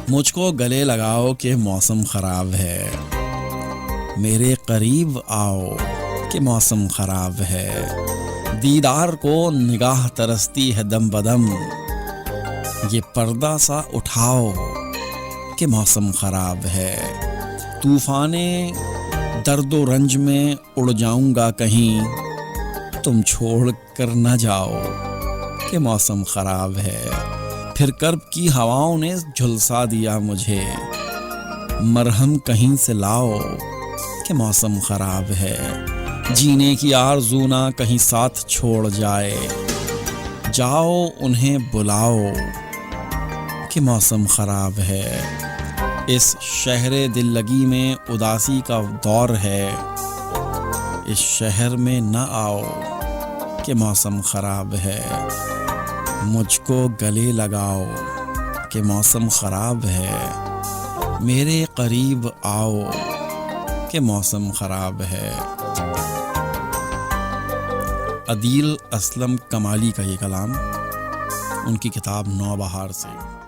مجھ کو گلے لگاؤ کہ موسم خراب ہے، میرے قریب آؤ کہ موسم خراب ہے، دیدار کو نگاہ ترستی ہے دم بدم، یہ پردہ سا اٹھاؤ کہ موسم خراب ہے، طوفان درد و رنج میں اڑ جاؤں گا کہیں، تم چھوڑ کر نہ جاؤ کہ موسم خراب ہے، پھر کرب کی ہواؤں نے جھلسا دیا مجھے، مرہم کہیں سے لاؤ کہ موسم خراب ہے، جینے کی آرزو نہ کہیں ساتھ چھوڑ جائے، جاؤ انہیں بلاؤ کہ موسم خراب ہے، اس شہر دل لگی میں اداسی کا دور ہے، اس شہر میں نہ آؤ کہ موسم خراب ہے، مجھ کو گلے لگاؤ کہ موسم خراب ہے، میرے قریب آؤ کہ موسم خراب ہے۔ عدیل اسلم کمالی کا یہ کلام ان کی کتاب نوبہار سے۔